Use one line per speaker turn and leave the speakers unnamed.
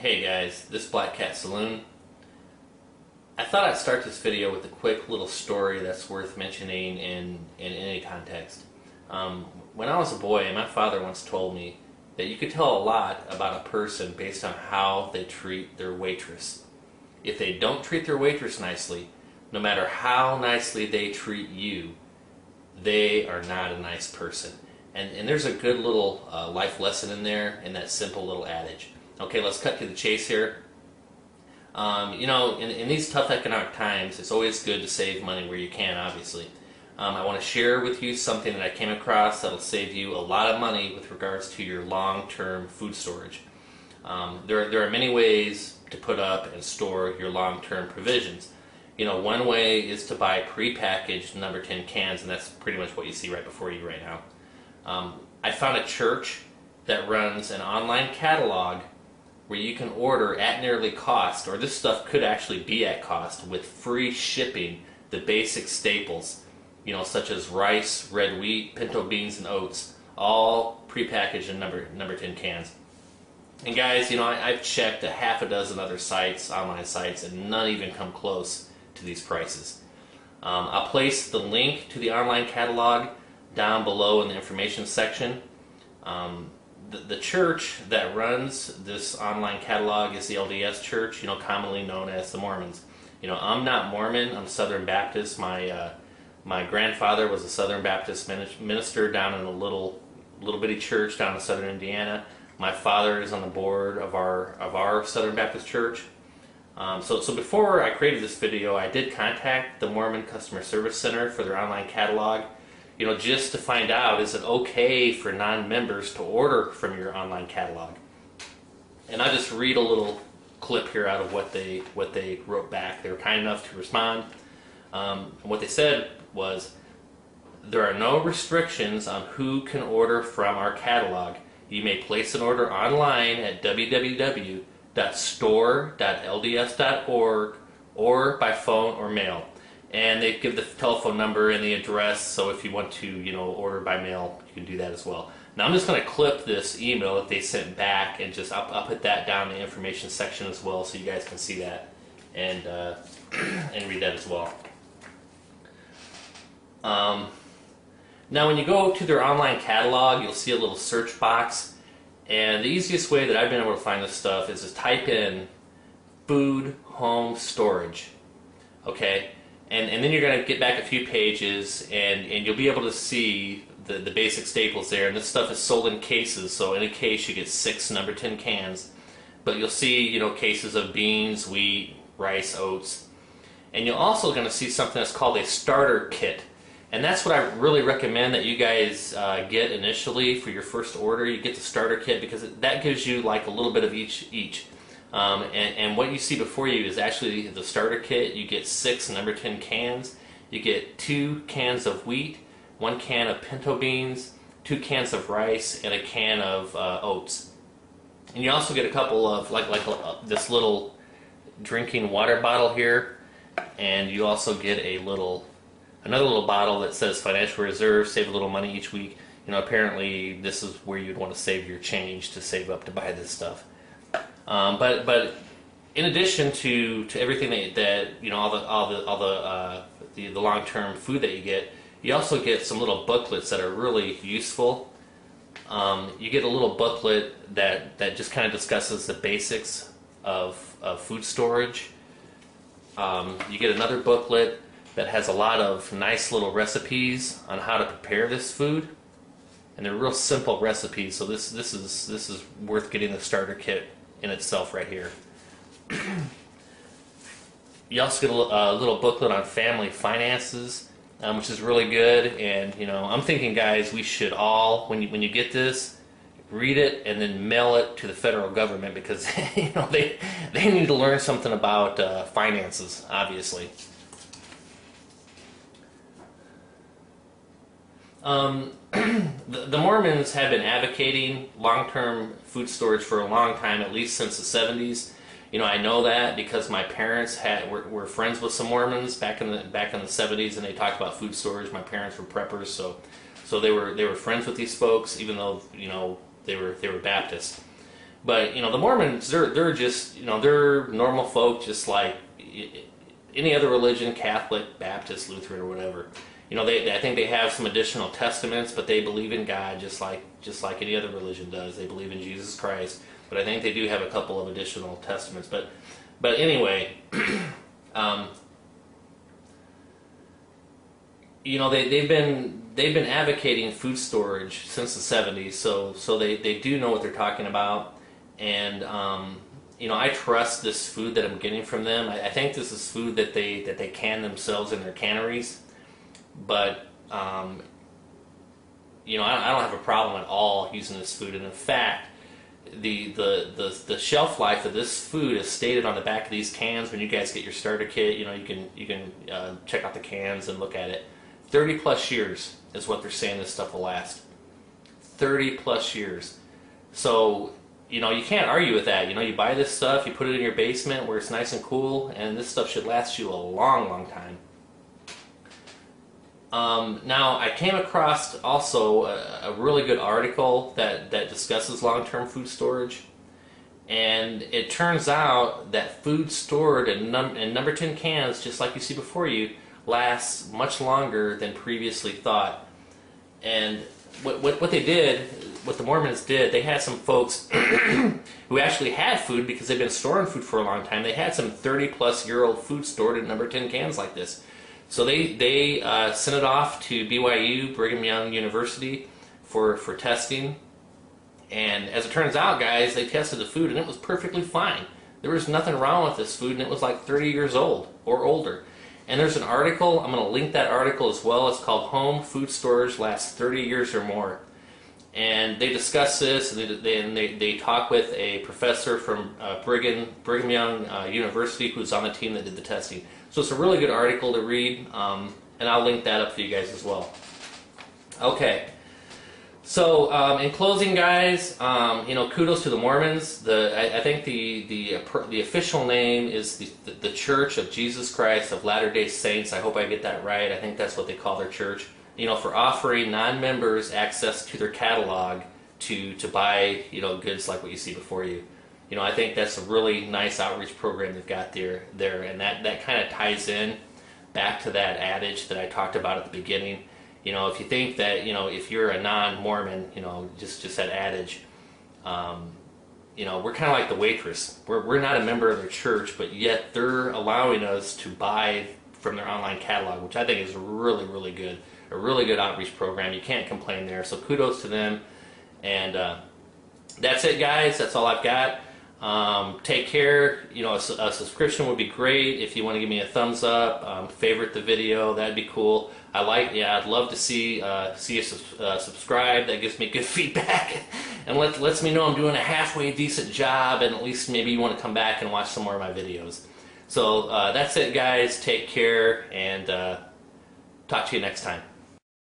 Hey guys, this Black Cat Saloon. I thought I'd start this video with a quick little story that's worth mentioning in any context. When I was a boy, my father once told me that you could tell a lot about a person based on how they treat their waitress. If they don't treat their waitress nicely, no matter how nicely they treat you, they are not a nice person. And there's a good little life lesson in there in that simple little adage. Okay, let's cut to the chase here. In these tough economic times, it's always good to save money where you can, obviously. I want to share with you something that I came across that'll save you a lot of money with regards to your long-term food storage. There are many ways to put up and store your long-term provisions. One way is to buy prepackaged number 10 cans, and that's pretty much what you see right before you right now. I found a church that runs an online catalog where you can order at nearly cost, or this stuff could actually be at cost, with free shipping, the basic staples, such as rice, red wheat, pinto beans, and oats, all prepackaged in number 10 cans. And guys, I've checked a half a dozen other sites, online sites, and none even come close to these prices. I'll place the link to the online catalog down below in the information section. The church that runs this online catalog is the LDS church, commonly known as the Mormons. I'm not Mormon, I'm Southern Baptist. My grandfather was a Southern Baptist minister down in a little bitty church down in southern Indiana. My father is on the board of our Southern Baptist church. So before I created this video, I did contact the Mormon Customer Service Center for their online catalog, just to find out, is it okay for non-members to order from your online catalog? And I'll just read a little clip here out of what they wrote back. They were kind enough to respond. And what they said was, there are no restrictions on who can order from our catalog. You may place an order online at www.store.lds.org or by phone or mail. And they give the telephone number and the address, so if you want to, order by mail, you can do that as well. Now I'm just going to clip this email that they sent back, and I'll put that down in the information section as well, so you guys can see that and and read that as well. Now when you go to their online catalog, you'll see a little search box, and the easiest way that I've been able to find this stuff is to type in food home storage. Okay? And then you're going to get back a few pages, and you'll be able to see the basic staples there. And this stuff is sold in cases, so in a case you get 6 number 10 cans. But you'll see, cases of beans, wheat, rice, oats. And you're also going to see something that's called a starter kit. And that's what I really recommend that you guys get initially for your first order. You get the starter kit because that gives you like a little bit of each. And what you see before you is actually the starter kit. You get 6 number 10 cans. You get 2 cans of wheat, 1 can of pinto beans, 2 cans of rice, and a can of oats. And you also get a couple of this little drinking water bottle here, and you also get another little bottle that says financial reserve, save a little money each week. Apparently this is where you'd want to save your change to save up to buy this stuff. But in addition to everything that all the long-term food that you get, you also get some little booklets that are really useful. You get a little booklet that just kind of discusses the basics of food storage. You get another booklet that has a lot of nice little recipes on how to prepare this food, and they're real simple recipes. So this is worth getting the starter kit in itself right here. You also get a little booklet on family finances, which is really good. And I'm thinking, guys, we should all, when you get this, read it and then mail it to the federal government, because they need to learn something about finances, obviously. The Mormons have been advocating long-term food storage for a long time, at least since the 70s. I know that because my parents were friends with some Mormons back in the 70s, and they talked about food storage. My parents were preppers, so they were friends with these folks, even though they were Baptist. But the Mormons, they're just they're normal folk, just like any other religion, Catholic, Baptist, Lutheran, or whatever. I think they have some additional testaments, but they believe in God just like any other religion does. They believe in Jesus Christ, but I think they do have a couple of additional testaments. But anyway, they've been advocating food storage since the 70s, so they do know what they're talking about, and I trust this food that I'm getting from them. I think this is food that they can themselves in their canneries. But I don't have a problem at all using this food, and in fact, the shelf life of this food is stated on the back of these cans. When you guys get your starter kit, you can check out the cans and look at it. 30 plus years is what they're saying this stuff will last. 30 plus years. So you can't argue with that. You buy this stuff, you put it in your basement where it's nice and cool, and this stuff should last you a long, long time. Now, I came across also a really good article that discusses long-term food storage, and it turns out that food stored in number 10 cans, just like you see before you, lasts much longer than previously thought. And what they did, what the Mormons did, they had some folks who actually had food because they've been storing food for a long time. They had some 30-plus-year-old food stored in number 10 cans like this. So they sent it off to BYU, Brigham Young University, for testing. And as it turns out, guys, they tested the food and it was perfectly fine. There was nothing wrong with this food, and it was like 30 years old or older. And there's an article, I'm going to link that article as well. It's called Home Food Storage Lasts 30 Years or More. And they discuss this, and they talk with a professor from Brigham Young University who's on the team that did the testing. So it's a really good article to read, and I'll link that up for you guys as well. Okay, so in closing, guys, kudos to the Mormons. I think the official name is the Church of Jesus Christ of Latter-day Saints. I hope I get that right. I think that's what they call their church. For offering non-members access to their catalog to buy, goods like what you see before you. I think that's a really nice outreach program they've got there, and that kind of ties in back to that adage that I talked about at the beginning. If you think that, if you're a non-Mormon, just that adage, we're kind of like the waitress. We're not a member of their church, but yet they're allowing us to buy from their online catalog, which I think is really, really good. A really good outreach program. You can't complain there. So kudos to them. And that's it, guys. That's all I've got. Take care. A subscription would be great. If you want to give me a thumbs up, favorite the video, that'd be cool. I'd love to see you subscribe. That gives me good feedback and lets me know I'm doing a halfway decent job, and at least maybe you want to come back and watch some more of my videos. So that's it, guys. Take care, and talk to you next time.